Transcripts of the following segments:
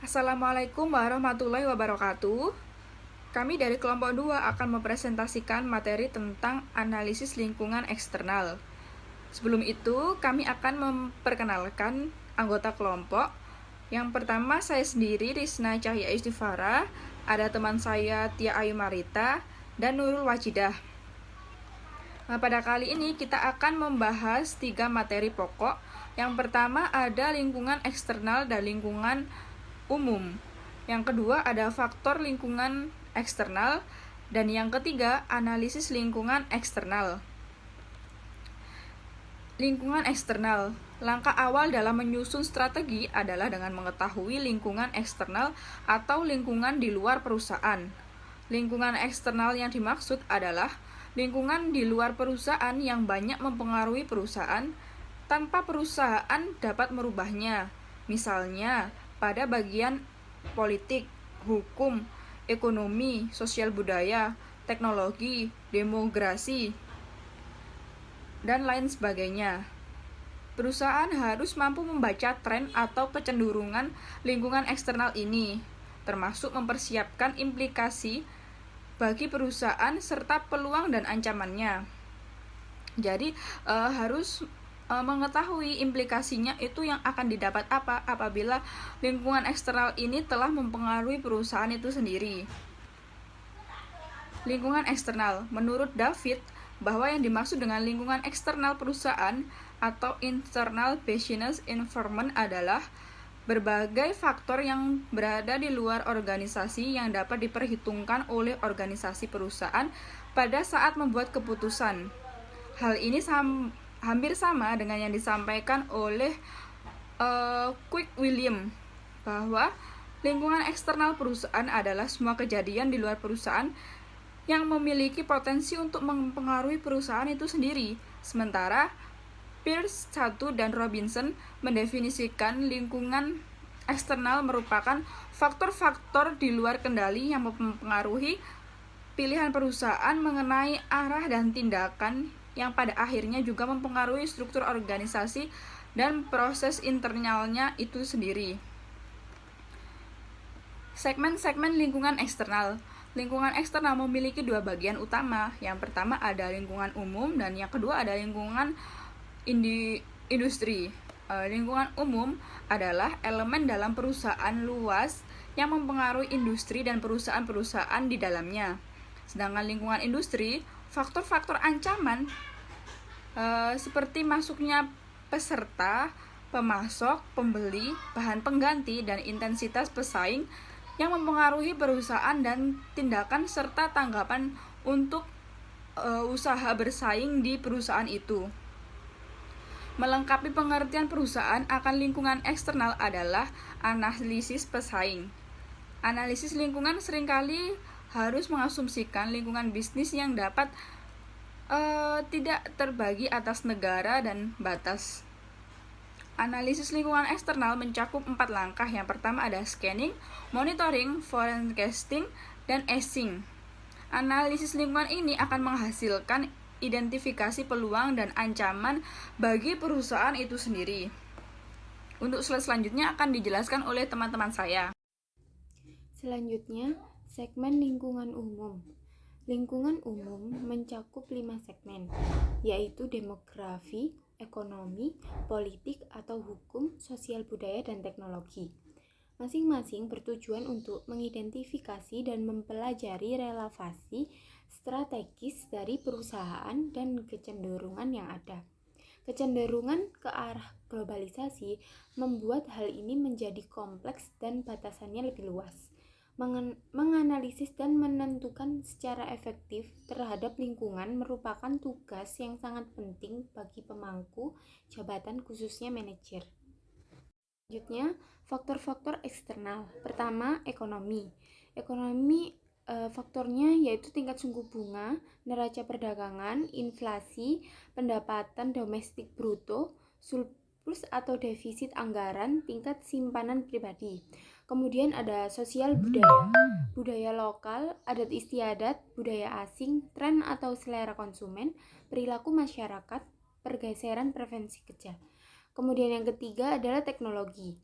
Assalamualaikum warahmatullahi wabarakatuh. Kami dari kelompok 2 akan mempresentasikan materi tentang analisis lingkungan eksternal. Sebelum itu, kami akan memperkenalkan anggota kelompok. Yang pertama, saya sendiri, Risna Cahya Istifara, ada teman saya Tia Ayu Marita, dan Nurul Wajidah. Nah, pada kali ini kita akan membahas 3 materi pokok. Yang pertama ada lingkungan eksternal dan lingkungan umum. Yang kedua ada faktor lingkungan eksternal, dan yang ketiga analisis lingkungan eksternal. Lingkungan eksternal. Langkah awal dalam menyusun strategi adalah dengan mengetahui lingkungan eksternal atau lingkungan di luar perusahaan. Lingkungan eksternal yang dimaksud adalah lingkungan di luar perusahaan yang banyak mempengaruhi perusahaan tanpa perusahaan dapat merubahnya. Misalnya, pada bagian politik, hukum, ekonomi, sosial budaya, teknologi, demografi, dan lain sebagainya. Perusahaan harus mampu membaca tren atau kecenderungan lingkungan eksternal ini, termasuk mempersiapkan implikasi bagi perusahaan serta peluang dan ancamannya. Jadi harus mengetahui implikasinya itu yang akan didapat apa apabila lingkungan eksternal ini telah mempengaruhi perusahaan itu sendiri. Lingkungan eksternal, menurut David, bahwa yang dimaksud dengan lingkungan eksternal perusahaan atau internal business environment adalah berbagai faktor yang berada di luar organisasi yang dapat diperhitungkan oleh organisasi perusahaan pada saat membuat keputusan. Hal ini hampir sama dengan yang disampaikan oleh Quick William, bahwa lingkungan eksternal perusahaan adalah semua kejadian di luar perusahaan yang memiliki potensi untuk mempengaruhi perusahaan itu sendiri. Sementara Pierce 1 dan Robinson mendefinisikan lingkungan eksternal merupakan faktor-faktor di luar kendali yang mempengaruhi pilihan perusahaan mengenai arah dan tindakan yang pada akhirnya juga mempengaruhi struktur organisasi dan proses internalnya itu sendiri. Segmen-segmen lingkungan eksternal. Lingkungan eksternal memiliki dua bagian utama. Yang pertama ada lingkungan umum dan yang kedua ada lingkungan industri. Lingkungan umum adalah elemen dalam perusahaan luas yang mempengaruhi industri dan perusahaan-perusahaan di dalamnya. Sedangkan lingkungan industri, faktor-faktor ancaman seperti masuknya peserta, pemasok, pembeli, bahan pengganti, dan intensitas pesaing yang mempengaruhi perusahaan dan tindakan serta tanggapan untuk usaha bersaing di perusahaan itu. Melengkapi pengertian perusahaan akan lingkungan eksternal adalah analisis pesaing. Analisis lingkungan seringkali harus mengasumsikan lingkungan bisnis yang dapat tidak terbagi atas negara dan batas. Analisis lingkungan eksternal mencakup 4 langkah. Yang pertama ada scanning, monitoring, forecasting, dan assessing. Analisis lingkungan ini akan menghasilkan identifikasi peluang dan ancaman bagi perusahaan itu sendiri. Untuk slide selanjutnya akan dijelaskan oleh teman-teman saya. Selanjutnya, segmen lingkungan umum. Lingkungan umum mencakup 5 segmen, yaitu demografi, ekonomi, politik atau hukum, sosial budaya, dan teknologi. Masing-masing bertujuan untuk mengidentifikasi dan mempelajari relevasi strategis dari perusahaan dan kecenderungan yang ada. Kecenderungan ke arah globalisasi membuat hal ini menjadi kompleks dan batasannya lebih luas. Menganalisis dan menentukan secara efektif terhadap lingkungan merupakan tugas yang sangat penting bagi pemangku jabatan, khususnya manajer. Selanjutnya, faktor-faktor eksternal. Pertama, ekonomi. Faktornya yaitu tingkat suku bunga, neraca perdagangan, inflasi, pendapatan domestik bruto, surplus atau defisit anggaran, tingkat simpanan pribadi. Kemudian ada sosial budaya lokal, adat istiadat, budaya asing, tren atau selera konsumen, perilaku masyarakat, pergeseran preferensi kerja. Kemudian yang ketiga adalah teknologi.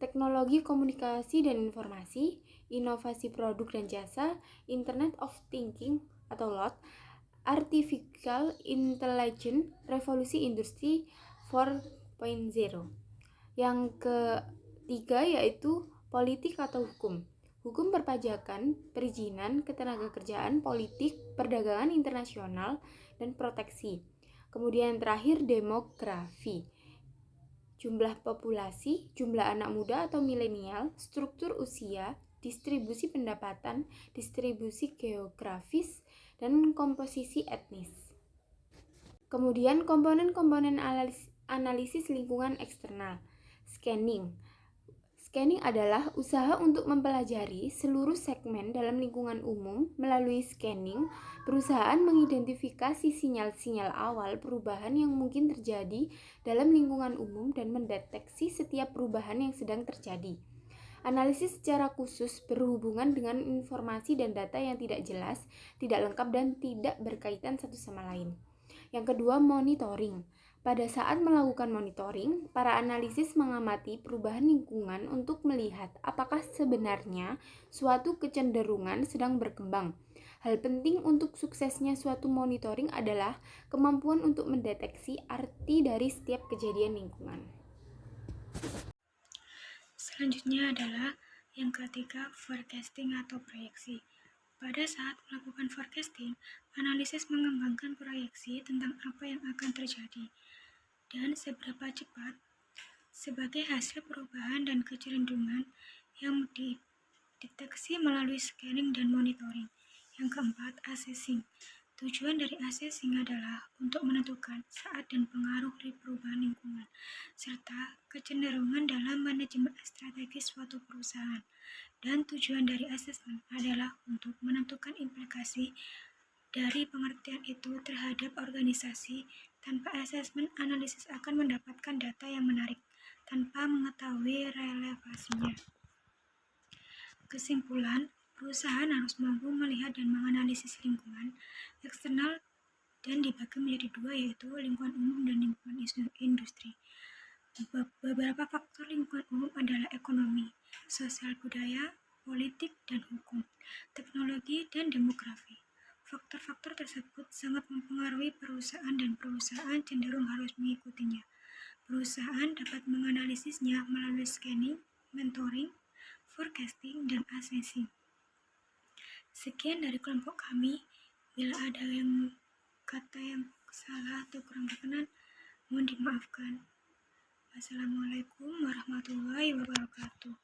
teknologi komunikasi dan informasi, inovasi produk dan jasa, Internet of Thinking atau LOT, Artificial Intelligence, revolusi industri 4.0. Yang ketiga yaitu politik atau hukum. Hukum perpajakan, perizinan, ketenagakerjaan, politik, perdagangan internasional, dan proteksi. Kemudian terakhir demografi. Jumlah populasi, jumlah anak muda atau milenial, struktur usia, distribusi pendapatan, distribusi geografis, dan komposisi etnis. Kemudian komponen-komponen analisis lingkungan eksternal. Scanning. Scanning adalah usaha untuk mempelajari seluruh segmen dalam lingkungan umum. Melalui scanning, perusahaan mengidentifikasi sinyal-sinyal awal perubahan yang mungkin terjadi dalam lingkungan umum dan mendeteksi setiap perubahan yang sedang terjadi. Analisis secara khusus berhubungan dengan informasi dan data yang tidak jelas, tidak lengkap, dan tidak berkaitan satu sama lain. Yang kedua, monitoring. Pada saat melakukan monitoring, para analisis mengamati perubahan lingkungan untuk melihat apakah sebenarnya suatu kecenderungan sedang berkembang. Hal penting untuk suksesnya suatu monitoring adalah kemampuan untuk mendeteksi arti dari setiap kejadian lingkungan. Selanjutnya adalah yang ketiga, forecasting atau proyeksi. Pada saat melakukan forecasting, analisis mengembangkan proyeksi tentang apa yang akan terjadi dan seberapa cepat sebagai hasil perubahan dan kecenderungan yang dideteksi melalui scanning dan monitoring. Yang keempat, assessing. Tujuan dari assessing adalah untuk menentukan saat dan pengaruh dari perubahan lingkungan, serta kecenderungan dalam manajemen strategis suatu perusahaan. Dan tujuan dari assessment adalah untuk menentukan implikasi dari pengertian itu terhadap organisasi. Tanpa assessment, analisis akan mendapatkan data yang menarik tanpa mengetahui relevansinya. Kesimpulan, perusahaan harus mampu melihat dan menganalisis lingkungan eksternal dan dibagi menjadi dua, yaitu lingkungan umum dan lingkungan industri. Beberapa faktor lingkungan umum adalah ekonomi, sosial budaya, politik, dan hukum, teknologi, dan demografi. Faktor-faktor tersebut sangat mempengaruhi perusahaan dan perusahaan cenderung harus mengikutinya. Perusahaan dapat menganalisisnya melalui scanning, mentoring, forecasting, dan assessing. Sekian dari kelompok kami. Bila ada kata yang salah atau kurang berkenan, mohon dimaafkan. Wassalamualaikum warahmatullahi wabarakatuh.